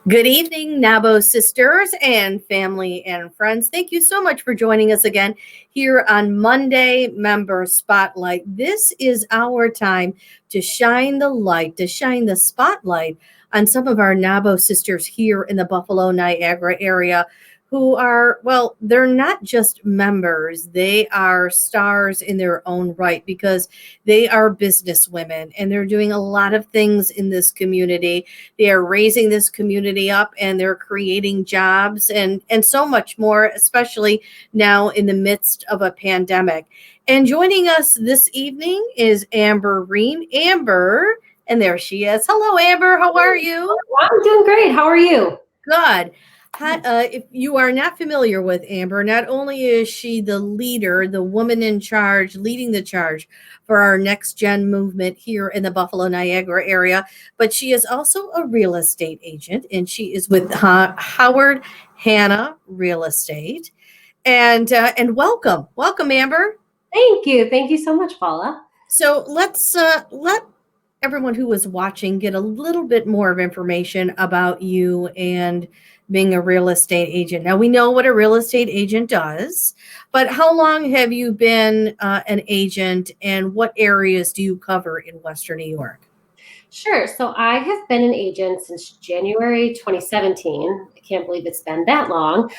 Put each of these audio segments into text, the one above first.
Good evening, Nabo sisters and family and friends. Thank you so much for joining us again here on Monday Member Spotlight. This is our time to shine the light, to shine the spotlight on some of our Nabo sisters here in the Buffalo, Niagara area who are, well, they're not just members, they are stars in their own right because they are business women and they're doing a lot of things in this community. They are raising this community up and they're creating jobs and so much more, especially now in the midst of a pandemic. And joining us this evening is Amber Ream. Amber, and there she is. Hello, Amber. How are you? I'm doing great. How are you? Good. If you are not familiar with Amber, not only is she the leader, the woman in charge, leading the charge for our next gen movement here in the Buffalo, Niagara area, but she is also a real estate agent and she is with Howard Hanna Real Estate. And welcome, Amber. Thank you. Thank you so much, Paula. So let's let everyone who is watching get a little bit more of information about you and being a real estate agent. Now, we know what a real estate agent does, but how long have you been an agent and what areas do you cover in Western New York? Sure. So I have been an agent since January 2017. I can't believe it's been that long.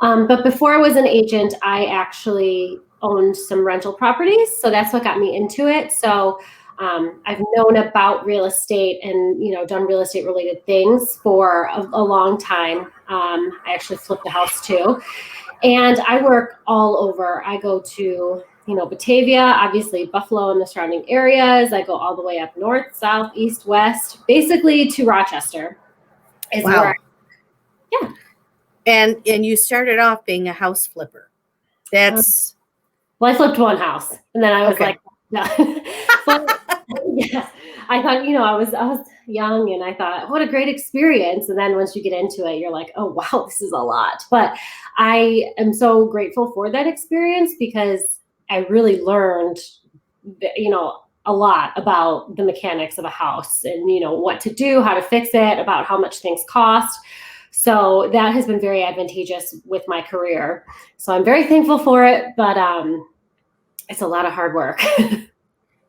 But before I was an agent, I actually owned some rental properties. So that's what got me into it. So I've known about real estate and, done real estate related things for a long time. I actually flipped a house too. And I work all over. I go to, Batavia, obviously Buffalo and the surrounding areas. I go all the way up north, south, east, west, basically to Rochester. Wow. Yeah. And you started off being a house flipper. That's well, I flipped one house and then I was like, no. But, yeah, I thought, I was young and I thought, what a great experience. And then once you get into it, you're like, oh, wow, this is a lot. But I am so grateful for that experience because I really learned, a lot about the mechanics of a house and, what to do, how to fix it, about how much things cost. So that has been very advantageous with my career. So I'm very thankful for it, but it's a lot of hard work.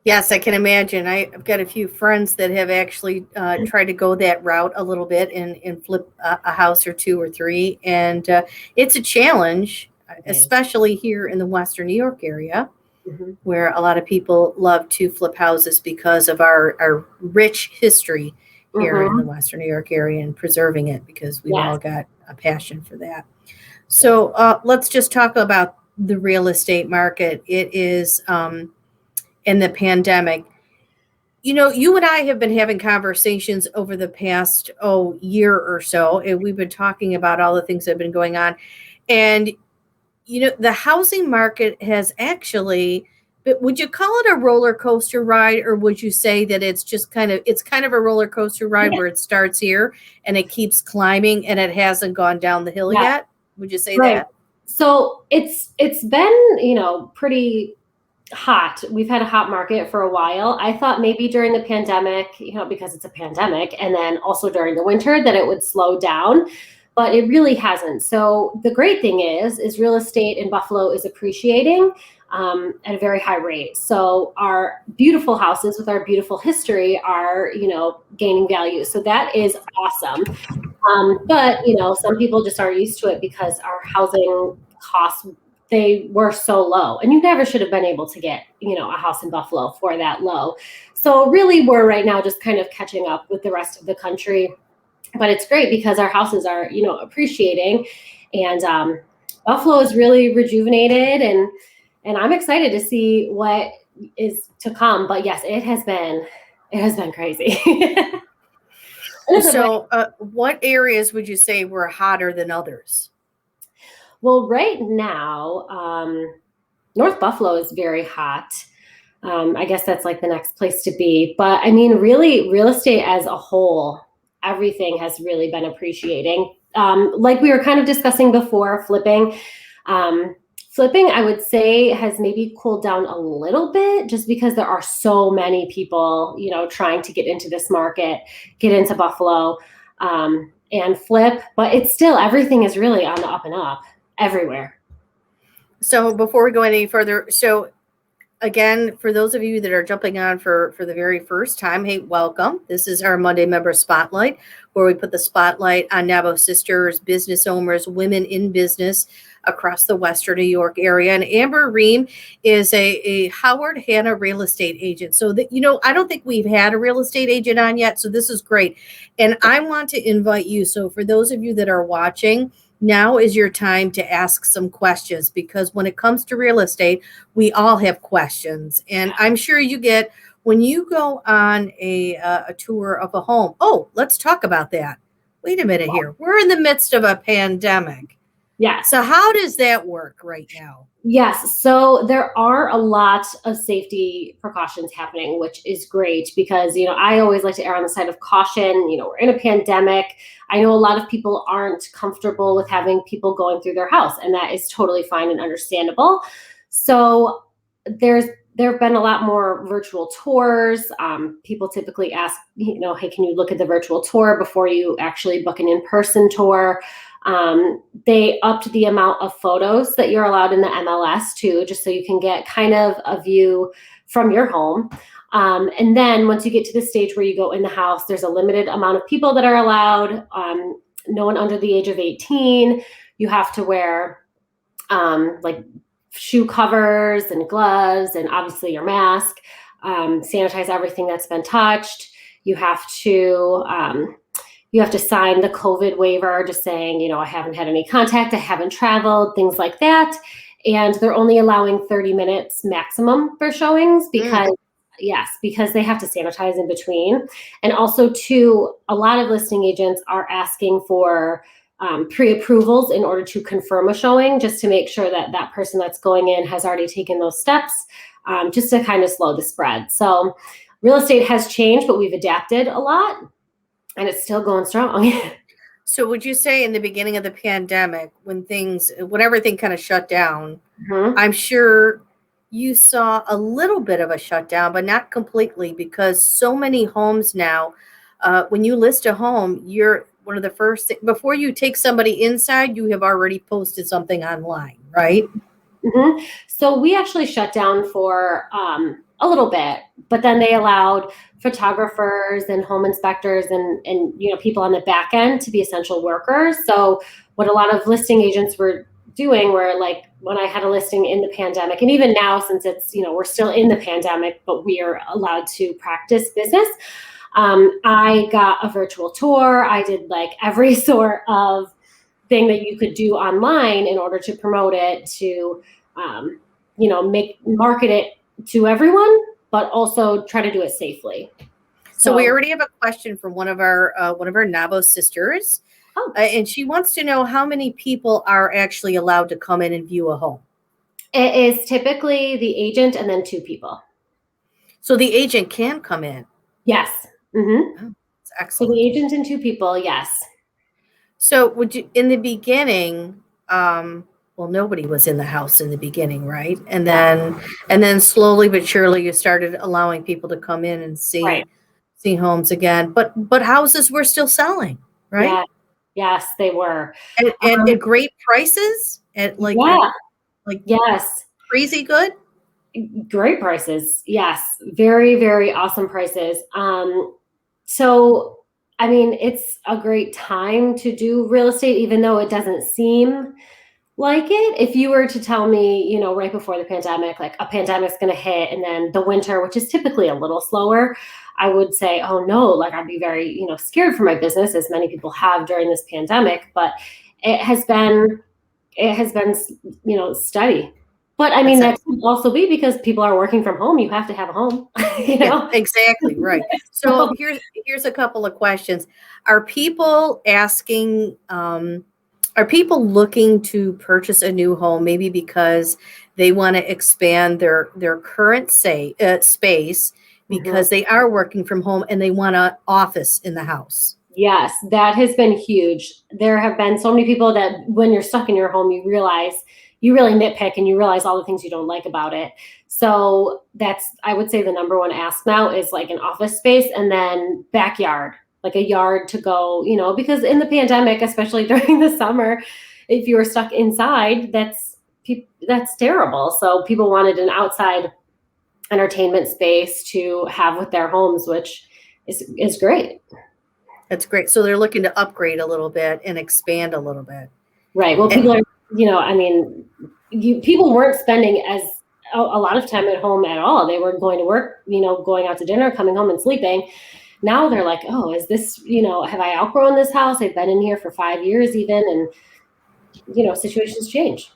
Yes, I can imagine. I've got a few friends that have actually tried to go that route a little bit and flip a house or two or three. And it's a challenge, especially here in the Western New York area, where a lot of people love to flip houses because of our rich history here in the Western New York area and preserving it because we've all got a passion for that. So let's just talk about the real estate market. It is in the pandemic. You and I have been having conversations over the past year or so, and we've been talking about all the things that have been going on. And the housing market has actually, but would you call it a roller coaster ride, or would you say that it's kind of a roller coaster ride where it starts here and it keeps climbing and it hasn't gone down the hill yet? Would you say that? So it's been, pretty hot. We've had a hot market for a while. I thought maybe during the pandemic, because it's a pandemic, and then also during the winter that it would slow down, but it really hasn't. So the great thing is real estate in Buffalo is appreciating at a very high rate. So our beautiful houses with our beautiful history are, gaining value. So that is awesome. But, some people just aren't used to it because our housing costs, they were so low, and you never should have been able to get, a house in Buffalo for that low. So really we're right now just kind of catching up with the rest of the country, but it's great because our houses are, appreciating, and Buffalo is really rejuvenated, and I'm excited to see what is to come. But yes, it has been crazy. So what areas would you say were hotter than others? Well, right now, North Buffalo is very hot. I guess that's like the next place to be. But I mean, really, real estate as a whole, everything has really been appreciating. Like we were kind of discussing before, flipping, I would say, has maybe cooled down a little bit just because there are so many people, trying to get into this market, get into Buffalo. and flip, but it's still, everything is really on the up and up everywhere. So before we go any further, so again, for those of you that are jumping on for the very first time, hey, welcome. This is our Monday Member Spotlight, where we put the spotlight on Nabo Sisters, business owners, women in business across the Western New York area. And Amber Ream is a Howard Hanna real estate agent. So that, I don't think we've had a real estate agent on yet. So this is great. And I want to invite you. So for those of you that are watching, now is your time to ask some questions, because when it comes to real estate, we all have questions. And I'm sure you get, when you go on a tour of a home, oh, let's talk about that. Wait a minute here. We're in the midst of a pandemic. Yeah. So how does that work right now? Yes. So there are a lot of safety precautions happening, which is great because, I always like to err on the side of caution. We're in a pandemic. I know a lot of people aren't comfortable with having people going through their house, and that is totally fine and understandable. So there have been a lot more virtual tours. People typically ask, hey, can you look at the virtual tour before you actually book an in-person tour? They upped the amount of photos that you're allowed in the MLS too, just so you can get kind of a view from your home. And then once you get to the stage where you go in the house, there's a limited amount of people that are allowed. No one under the age of 18. You have to wear like shoe covers and gloves, and obviously your mask. Sanitize everything that's been touched. You have to sign the COVID waiver, just saying, I haven't had any contact, I haven't traveled, things like that. And they're only allowing 30 minutes maximum for showings because, because they have to sanitize in between. And also, too, a lot of listing agents are asking for pre-approvals in order to confirm a showing, just to make sure that that person that's going in has already taken those steps, just to kind of slow the spread. So real estate has changed, but we've adapted a lot. And it's still going strong. So would you say in the beginning of the pandemic, when everything kind of shut down, I'm sure you saw a little bit of a shutdown, but not completely, because so many homes now, when you list a home, you're one of the first, before you take somebody inside, you have already posted something online, right? Mm-hmm. So we actually shut down for a little bit, but then they allowed photographers and home inspectors and people on the back end to be essential workers. So what a lot of listing agents were doing were, like, when I had a listing in the pandemic, and even now, since it's, we're still in the pandemic, but we are allowed to practice business. I got a virtual tour. I did like every sort of thing that you could do online in order to promote it, to, market it to everyone, but also try to do it safely. So we already have a question from one of our Nabo sisters, and she wants to know how many people are actually allowed to come in and view a home. It is typically the agent and then 2 people. So the agent can come in. Yes. Mm-hmm. Oh, that's excellent. So the agent and 2 people, yes. So would you, in the beginning, nobody was in the house in the beginning, right? And then slowly but surely you started allowing people to come in and see homes again. But houses were still selling, right? Yeah. Yes, they were. At great prices? Yes. Crazy good? Great prices. Yes. Very, very awesome prices. So, I mean, it's a great time to do real estate, even though it doesn't seem like it. If you were to tell me, right before the pandemic, like a pandemic's going to hit, and then the winter, which is typically a little slower, I would say, oh no, like I'd be very, scared for my business, as many people have during this pandemic. But it has been, steady. But I mean, that could also be because people are working from home. You have to have a home, Yeah, exactly. Right. So here's a couple of questions. Are people asking, are people looking to purchase a new home, maybe because they want to expand their current space, because they are working from home and they want an office in the house? Yes, that has been huge. There have been so many people that when you're stuck in your home, you realize you really nitpick and you realize all the things you don't like about it. So that's, I would say, the number one ask now is like an office space, and then backyard. like a yard to go, because in the pandemic, especially during the summer, if you were stuck inside, that's terrible. So people wanted an outside entertainment space to have with their homes, which is great. That's great. So they're looking to upgrade a little bit and expand a little bit. Right. Well, people are, people weren't spending a lot of time at home at all. They were going to work, going out to dinner, coming home and sleeping. Now they're like, oh, is this, have I outgrown this house? I've been in here for 5 years even. And, situations change.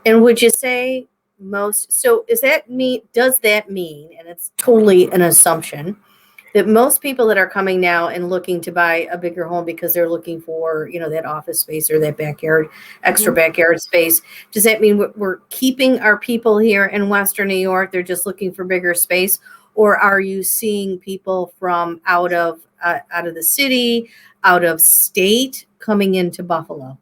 And would you say does that mean, and it's totally an assumption, that most people that are coming now and looking to buy a bigger home because they're looking for, that office space or that extra backyard space, does that mean we're keeping our people here in Western New York? They're just looking for bigger space? Or are you seeing people from out of the city, out of state coming into Buffalo?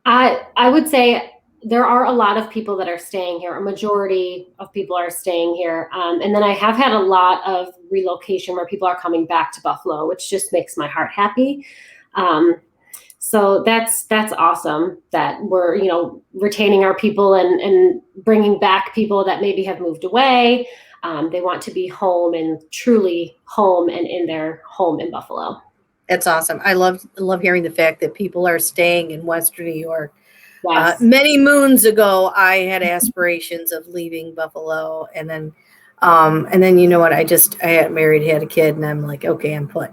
I would say there are a lot of people that are staying here. A majority of people are staying here. And then I have had a lot of relocation where people are coming back to Buffalo, which just makes my heart happy. So that's awesome that we're, retaining our people and bringing back people that maybe have moved away. They want to be home and truly home and in their home in Buffalo. That's awesome. I love hearing the fact that people are staying in Western New York. Yes. Many moons ago, I had aspirations of leaving Buffalo, and then you know what? I had married, had a kid, and I'm like, okay, I'm put.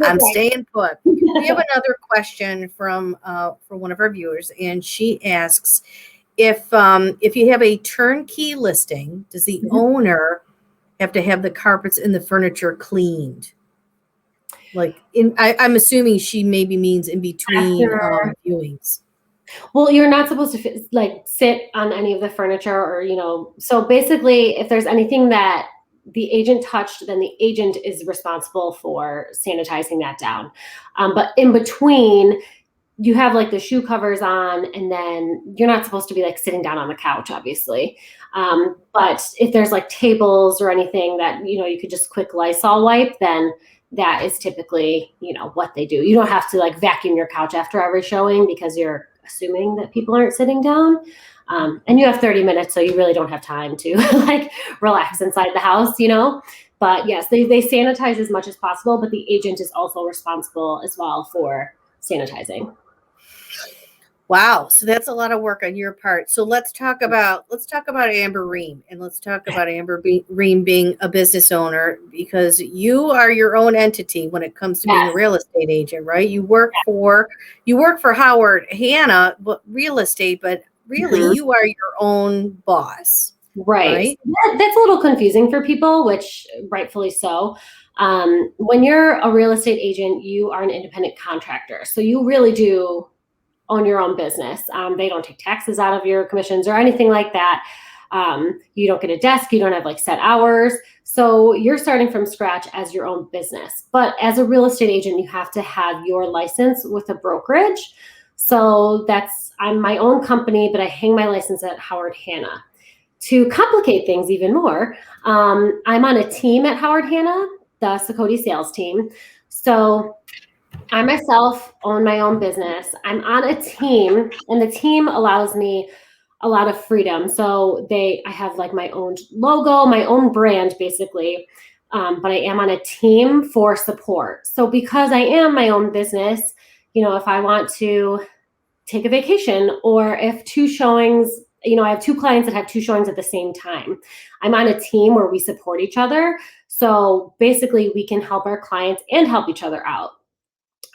I'm staying put. We have another question from one of our viewers, and she asks, if you have a turnkey listing, does the owner have to have the carpets and the furniture cleaned? Like I'm assuming she maybe means in between viewings. Well, you're not supposed to sit on any of the furniture or, so basically if there's anything that the agent touched, then the agent is responsible for sanitizing that down. But in between, you have like the shoe covers on, and then you're not supposed to be like sitting down on the couch, obviously. But if there's like tables or anything that, you could just quick Lysol wipe, then that is typically, what they do. You don't have to like vacuum your couch after every showing because you're assuming that people aren't sitting down. And you have 30 minutes, so you really don't have time to like relax inside the house, But yes, they sanitize as much as possible, but the agent is also responsible as well for sanitizing. Wow. So that's a lot of work on your part. So let's talk about Amber Ream, and let's talk about Amber Ream being a business owner, because you are your own entity when it comes to being a real estate agent, right? You work for Howard Hanna real estate, but really you are your own boss. Right. That's a little confusing for people, which rightfully so. When you're a real estate agent, you are an independent contractor. So you really do own your own business. They don't take taxes out of your commissions or anything like that. You don't get a desk. You don't have like set hours. So you're starting from scratch as your own business. But as a real estate agent, you have to have your license with a brokerage. So I'm my own company, but I hang my license at Howard Hanna. To complicate things even more, I'm on a team at Howard Hanna, the Sakoti sales team. So I myself own my own business. I'm on a team, and the team allows me a lot of freedom. So I have like my own logo, my own brand, basically. But I am on a team for support. So because I am my own business, if I want to take a vacation, or if two showings, I have two clients that have two showings at the same time, I'm on a team where we support each other. So basically we can help our clients and help each other out.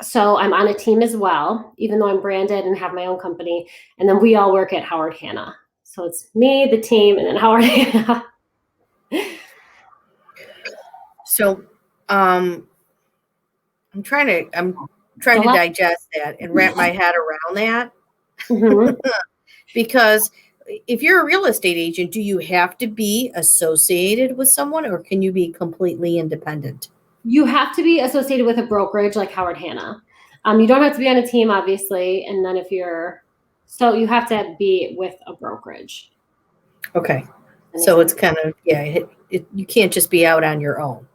So I'm on a team as well, even though I'm branded and have my own company. And then we all work at Howard Hanna. So it's me, the team, and then Howard Hanna. So I'm trying to digest that and wrap my head around that. Mm-hmm. Because if you're a real estate agent, do you have to be associated with someone, or can you be completely independent? You have to be associated with a brokerage like Howard Hanna. You don't have to be on a team, obviously. And then so you have to be with a brokerage. Okay. So it's kind of, you can't just be out on your own.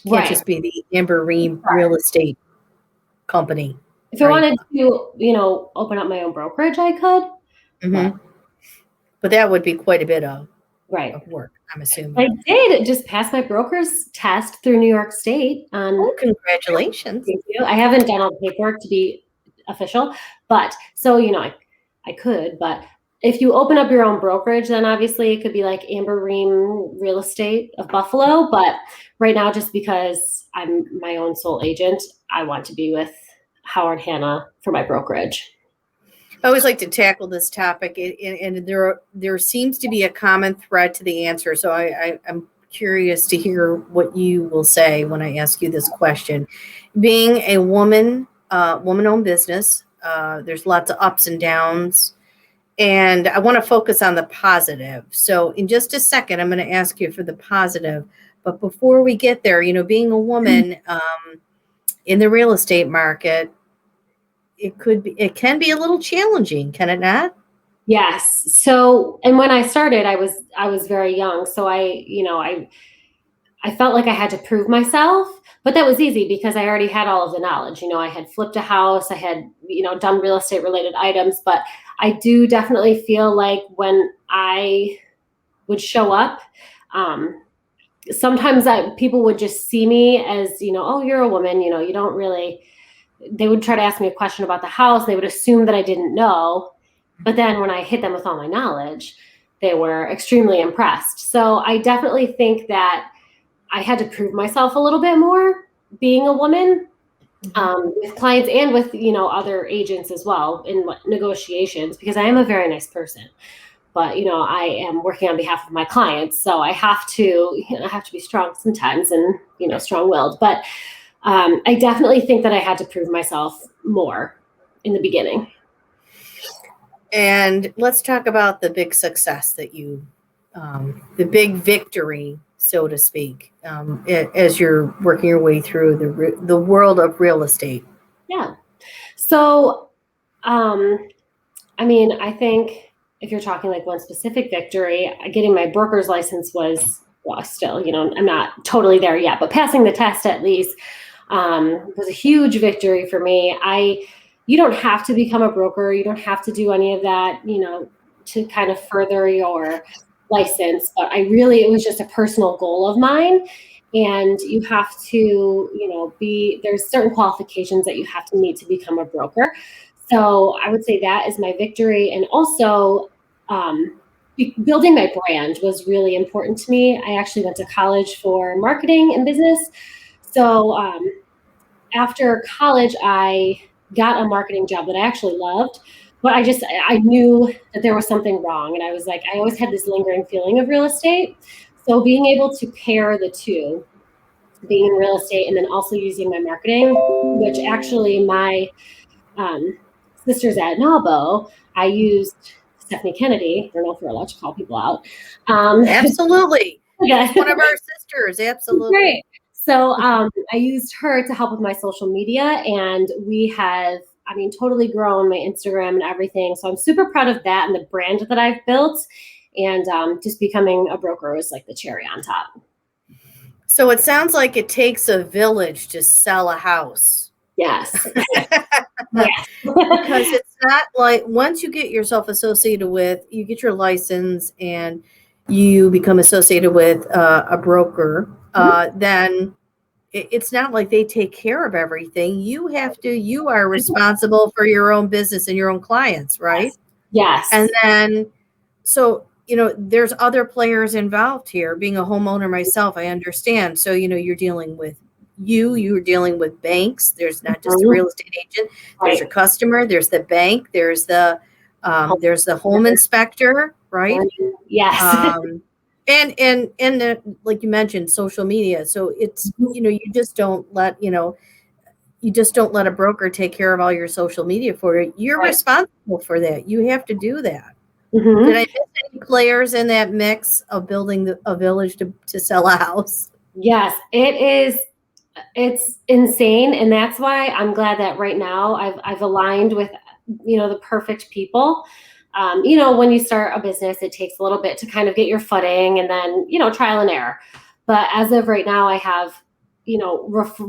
Can't Right. just be the Amber Ream Real Estate Company. If I Right. wanted to, open up my own brokerage, I could. Mm-hmm. But that would be quite a bit of Right. work, I'm assuming. I did just pass my broker's test through New York State. Oh, congratulations. Thank you. I haven't done all the paperwork to be official, but so, I could, but if you open up your own brokerage, then obviously it could be like Amber Ream Real Estate of Buffalo. But right now, just because I'm my own sole agent, I want to be with Howard Hanna for my brokerage. I always like to tackle this topic, and there seems to be a common thread to the answer. So I'm curious to hear what you will say when I ask you this question. Being a woman-owned business, there's lots of ups and downs, and I want to focus on the positive. So in just a second, I'm going to ask you for the positive. But before we get there, being a woman in the real estate market, it can be a little challenging, can it not? Yes. So, and when I started, I was very young. So I felt like I had to prove myself, but that was easy because I already had all of the knowledge. I had flipped a house, I had, done real estate related items, but I do definitely feel like when I would show up, sometimes people would just see me as, oh, you're a woman, you don't really, they would try to ask me a question about the house. They would assume that I didn't know. But then when I hit them with all my knowledge, they were extremely impressed. So I definitely think that I had to prove myself a little bit more being a woman with clients and with, other agents as well in negotiations, because I am a very nice person. But, I am working on behalf of my clients. So I have to be strong sometimes and, strong-willed. But I definitely think that I had to prove myself more in the beginning. And let's talk about the big success that the big victory, so to speak, as you're working your way through the world of real estate. Yeah. So, I think if you're talking like one specific victory, getting my broker's license was, well, still, I'm not totally there yet, but passing the test at least was a huge victory for me. You don't have to become a broker. You don't have to do any of that, to kind of further your license. But it was just a personal goal of mine. And you have to, there's certain qualifications that you have to meet to become a broker. So I would say that is my victory. And also building my brand was really important to me. I actually went to college for marketing and business. So after college, I got a marketing job that I actually loved, but I knew that there was something wrong. And I was like, I always had this lingering feeling of real estate. So being able to pair the two, being in real estate and then also using my marketing, which actually my sisters at NAWBO, I used Stephanie Kennedy. I don't know if we're allowed to call people out. Absolutely. Yeah. One of our sisters. Absolutely. Great. So I used her to help with my social media, and we have, totally grown my Instagram and everything. So I'm super proud of that and the brand that I've built, and just becoming a broker was like the cherry on top. So it sounds like it takes a village to sell a house. Yes. Yes. Because it's not like once you get yourself associated with, you get your license and you become associated with a broker, then it's not like they take care of everything. You are responsible for your own business and your own clients, right? Yes. And then, so, there's other players involved here. Being a homeowner myself, I understand. So, you're dealing with you're dealing with banks. There's not just a real estate agent. There's your customer. There's the bank. There's the home inspector, right? Yes. And the, like you mentioned, social media. So it's, you just don't let a broker take care of all your social media for you. You're responsible for that. You have to do that. Mm-hmm. Did I miss any players in that mix of building a village to sell a house? Yes, it is. It's insane. And that's why I'm glad that right now I've aligned with, the perfect people. When you start a business, it takes a little bit to kind of get your footing and then, trial and error. But as of right now, I have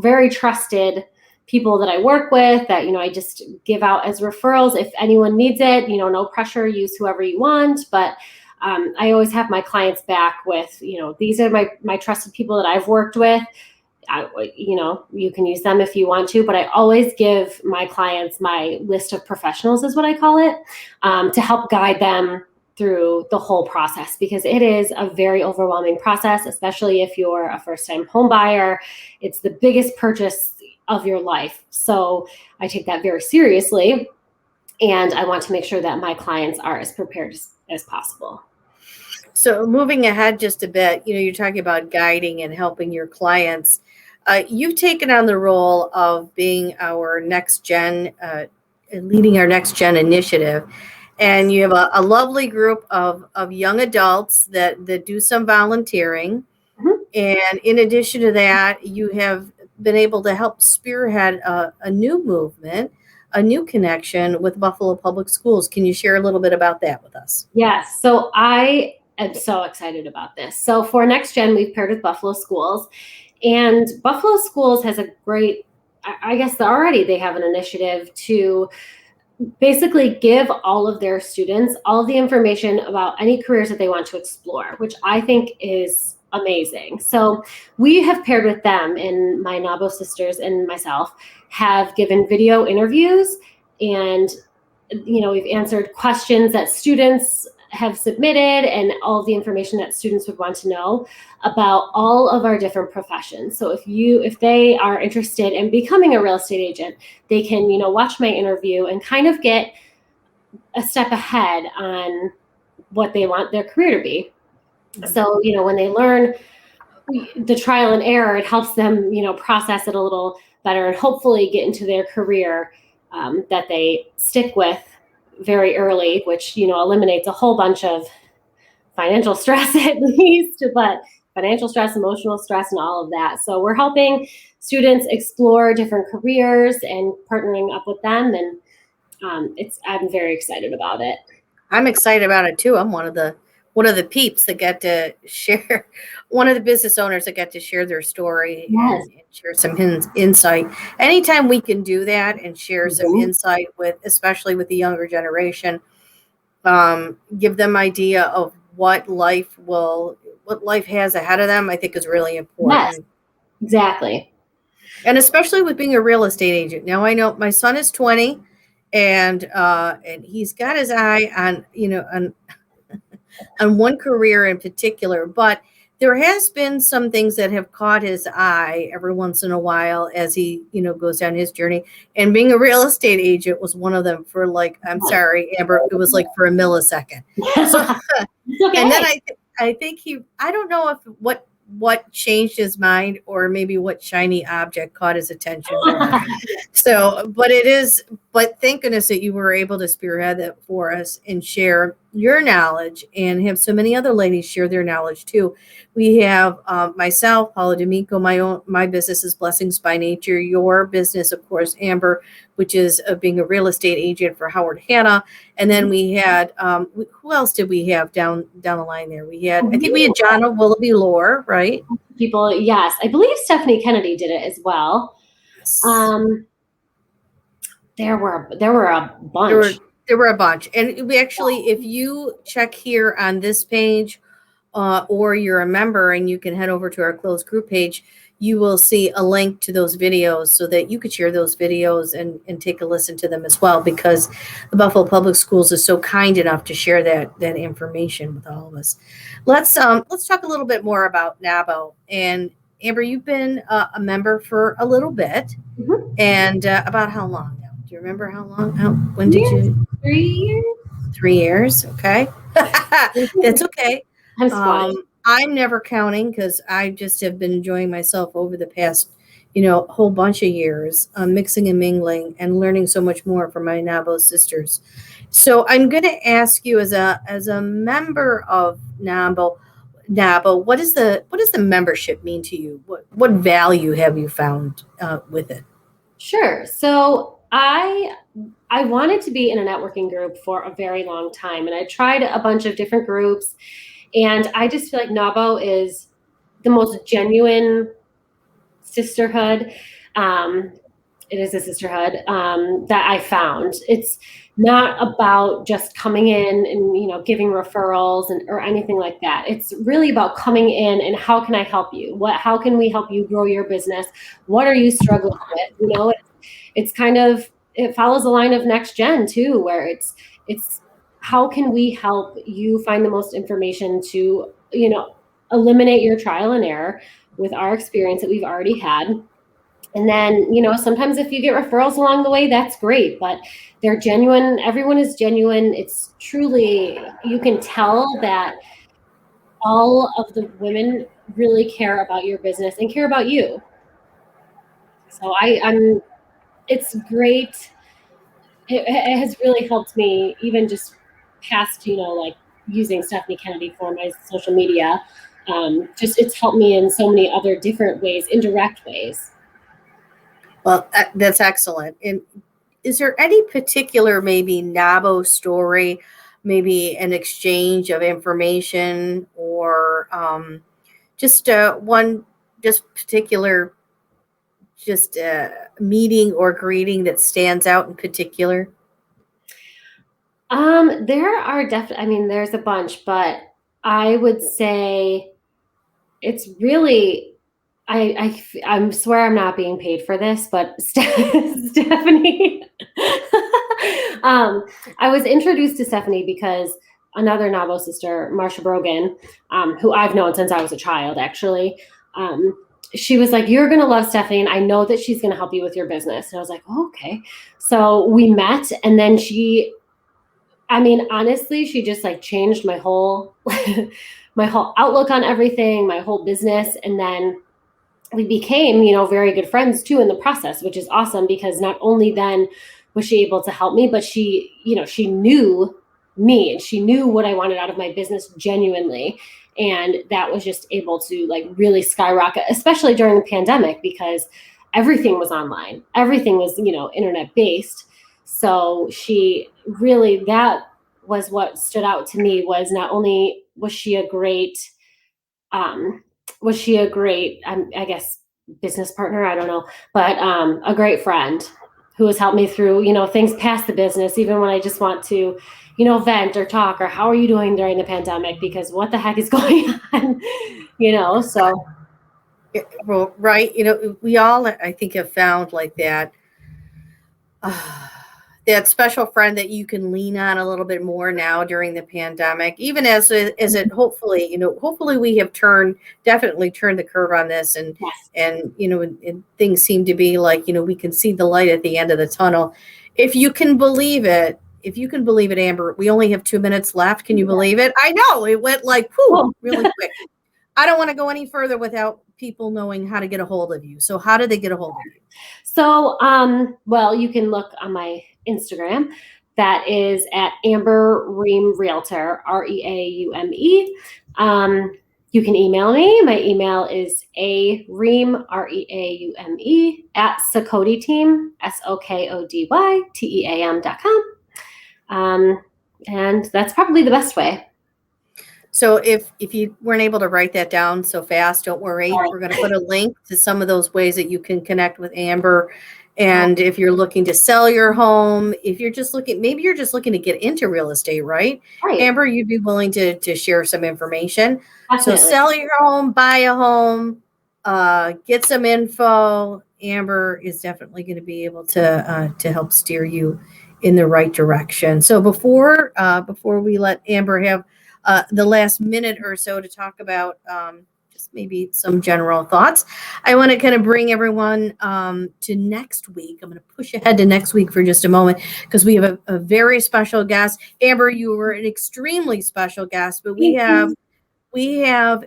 very trusted people that I work with that, I just give out as referrals. If anyone needs it, no pressure, use whoever you want. But I always have my clients back with, these are my trusted people that I've worked with. You can use them if you want to, but I always give my clients my list of professionals, is what I call it, to help guide them through the whole process, because it is a very overwhelming process, especially if you're a first-time home buyer. It's the biggest purchase of your life. So I take that very seriously, and I want to make sure that my clients are as prepared as possible. So moving ahead just a bit, you're talking about guiding and helping your clients. You've taken on the role of being our next gen, leading our next gen initiative. And you have a lovely group of young adults that do some volunteering. Mm-hmm. And in addition to that, you have been able to help spearhead a new movement, a new connection with Buffalo Public Schools. Can you share a little bit about that with us? Yes. So I am so excited about this. So for Next Gen, we've paired with Buffalo Schools. And Buffalo Schools has a great, I guess already they have an initiative to basically give all of their students all of the information about any careers that they want to explore, which I think is amazing. So we have paired with them, and my NAWBO sisters and myself have given video interviews, and we've answered questions that students have submitted and all of the information that students would want to know about all of our different professions. So if they are interested in becoming a real estate agent, they can, watch my interview and kind of get a step ahead on what they want their career to be. So, when they learn the trial and error, it helps them, process it a little better and hopefully get into their career that they stick with very early, which, eliminates a whole bunch of financial stress at least, but financial stress, emotional stress, and all of that. So we're helping students explore different careers and partnering up with them. And I'm very excited about it. I'm excited about it too. I'm one of the peeps that get to share, one of the business owners that get to share their story. Yes. and share some insight. Anytime we can do that and share some insight especially with the younger generation, give them idea of what life has ahead of them, I think is really important. Yes, exactly. And especially with being a real estate agent. Now I know my son is 20 and he's got his eye on, on one career in particular, but there has been some things that have caught his eye every once in a while as he, goes down his journey. And being a real estate agent was one of them for I'm sorry, Amber, it was for a millisecond. So, okay. And then I think I don't know if what changed his mind or maybe what shiny object caught his attention. But thank goodness that you were able to spearhead that for us and share your knowledge and have so many other ladies share their knowledge too. We have myself, Paula D'Amico, my business is Blessings by Nature. Your business, of course, Amber, which is being a real estate agent for Howard Hanna. And then we had, who else did we have down the line there? I think we had Jonna Willoughby Lohr, right? People, yes. I believe Stephanie Kennedy did it as well. There were a bunch. There were a bunch. And we actually, if you check here on this page, or you're a member and you can head over to our closed group page, you will see a link to those videos so that you could share those videos and take a listen to them as well, because the Buffalo Public Schools is so kind enough to share that information with all of us. Let's talk a little bit more about NAWBO. And Amber, you've been a member for a little bit, and about how long now? Do you remember how long? When did you? 3 years. 3 years. Okay, that's okay. I'm never counting because I just have been enjoying myself over the past, whole bunch of years, mixing and mingling and learning so much more from my NAWBO sisters. So I'm going to ask you as a member of NAWBO, what does the membership mean to you? What value have you found with it? Sure. So I wanted to be in a networking group for a very long time, and I tried a bunch of different groups. And I just feel like NAWBO is the most genuine sisterhood. It is a sisterhood that I found. It's not about just coming in and, you know, giving referrals or anything like that. It's really about coming in and how can I help you? How can we help you grow your business? What are you struggling with? You know, it's kind of, it follows the line of Next Gen too, where it's how can we help you find the most information to, you know, eliminate your trial and error with our experience that we've already had. And then, you know, sometimes if you get referrals along the way, that's great, but they're genuine. Everyone is genuine. It's truly, you can tell that all of the women really care about your business and care about you. So it's great. It has really helped me, even just past, you know, like using Stephanie Kennedy for my social media. Just it's helped me in so many other different ways, indirect ways. Well, that's excellent. And is there any particular maybe NABO story, maybe an exchange of information, or just one just particular just meeting or greeting that stands out in particular? There are definitely, I mean, there's a bunch, but I would say it's really, I swear I'm not being paid for this, but Stephanie, I was introduced to Stephanie because another NABO sister, Marsha Brogan, who I've known since I was a child, actually, she was like, "You're going to love Stephanie, and I know that she's going to help you with your business." And I was like, oh, okay. So we met, and then I mean, honestly, she just like changed my whole my whole outlook on everything, my whole business. And then we became, you know, very good friends too in the process, which is awesome because not only then was she able to help me, but she, you know, she knew me and she knew what I wanted out of my business genuinely. And that was just able to like really skyrocket, especially during the pandemic, because everything was online. Everything was, you know, internet based. So she really, that was what stood out to me, was not only was she a great, I guess, business partner, I don't know, but a great friend who has helped me through, you know, things past the business, even when I just want to, you know, vent or talk, or how are you doing during the pandemic? Because what the heck is going on, you know? So. Well, right. You know, we all, I think, have found like that. That special friend that you can lean on a little bit more now during the pandemic, even as it hopefully, you know, hopefully we have definitely turned the curve on this, and Yes. you know, and things seem to be like, you know, we can see the light at the end of the tunnel, if you can believe it. If you can believe it, Amber, we only have 2 minutes left. Can you believe it? I know it went like whew, really quick. I don't want to go any further without people knowing how to get a hold of you. So how do they get a hold of you? So, well, you can look on my Instagram. That is at Amber Ream Realtor, Reaume. You can email me. My email is aream, Reaume, at Sokody Team, SOKODYTEAM.com. And that's probably the best way. So if you weren't able to write that down so fast, don't worry. We're going to put a link to some of those ways that you can connect with Amber. And if you're looking to sell your home, if you're just looking, maybe you're just looking to get into real estate, right? Amber, you'd be willing to share some information. Definitely. So sell your home, buy a home, get some info. Amber is definitely going to be able to help steer you in the right direction. So before we let Amber have the last minute or so to talk about just maybe some general thoughts, I want to kind of bring everyone to next week. I'm going to push ahead to next week for just a moment because we have a very special guest. Amber, you were an extremely special guest, but we have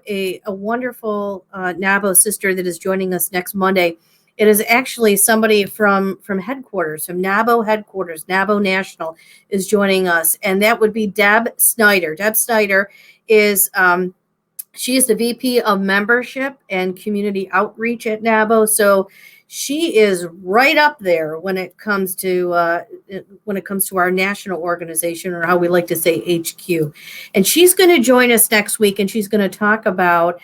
a wonderful NABO sister that is joining us next Monday. It is actually somebody from headquarters, from NABO headquarters. NABO National is joining us, and that would be Deb Snyder. Deb Snyder is she is the VP of Membership and Community Outreach at NABO. So she is right up there when it comes to our national organization, or how we like to say HQ. And she's going to join us next week, and she's going to talk about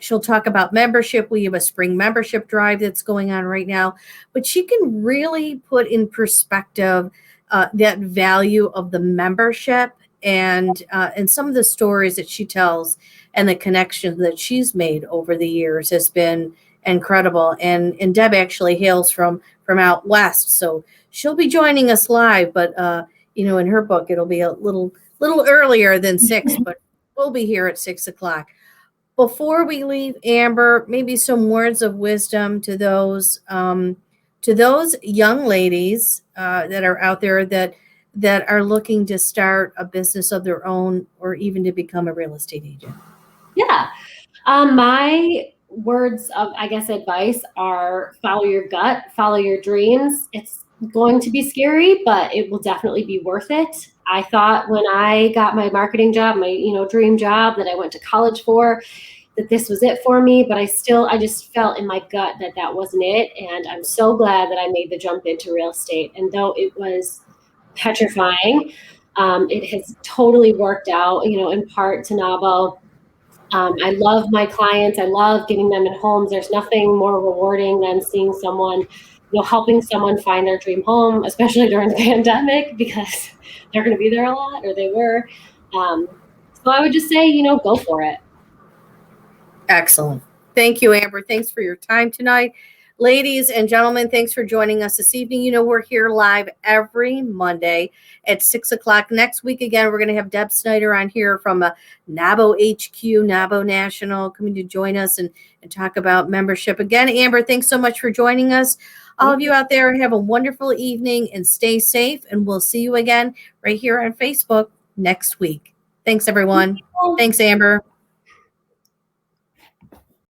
she'll talk about membership. We have a spring membership drive that's going on right now, but she can really put in perspective that value of the membership, and some of the stories that she tells and the connections that she's made over the years has been incredible. And Deb actually hails from out west, so she'll be joining us live. But in her book, it'll be a little earlier than 6, but we'll be here at 6:00. Before we leave, Amber, maybe some words of wisdom to those young ladies that are out there that are looking to start a business of their own, or even to become a real estate agent. Yeah. My words of, I guess, advice are follow your gut, follow your dreams. It's going to be scary, but it will definitely be worth it. I thought when I got my marketing job, my dream job that I went to college for, that this was it for me, but I just felt in my gut that wasn't it. And I'm so glad that I made the jump into real estate. And though it was petrifying, it has totally worked out, in part to NABO. I love my clients. I love getting them in homes. There's nothing more rewarding than seeing someone, helping someone find their dream home, especially during the pandemic, because they're going to be there a lot, or they were. So I would just say, go for it. Excellent. Thank you, Amber. Thanks for your time tonight. Ladies and gentlemen, thanks for joining us this evening. We're here live every Monday at 6:00. Next week, again, we're going to have Deb Snyder on here from NABO HQ, NABO National, coming to join us and talk about membership. Again, Amber, thanks so much for joining us. All of you out there, have a wonderful evening and stay safe. And we'll see you again right here on Facebook next week. Thanks, everyone. Thanks, Amber.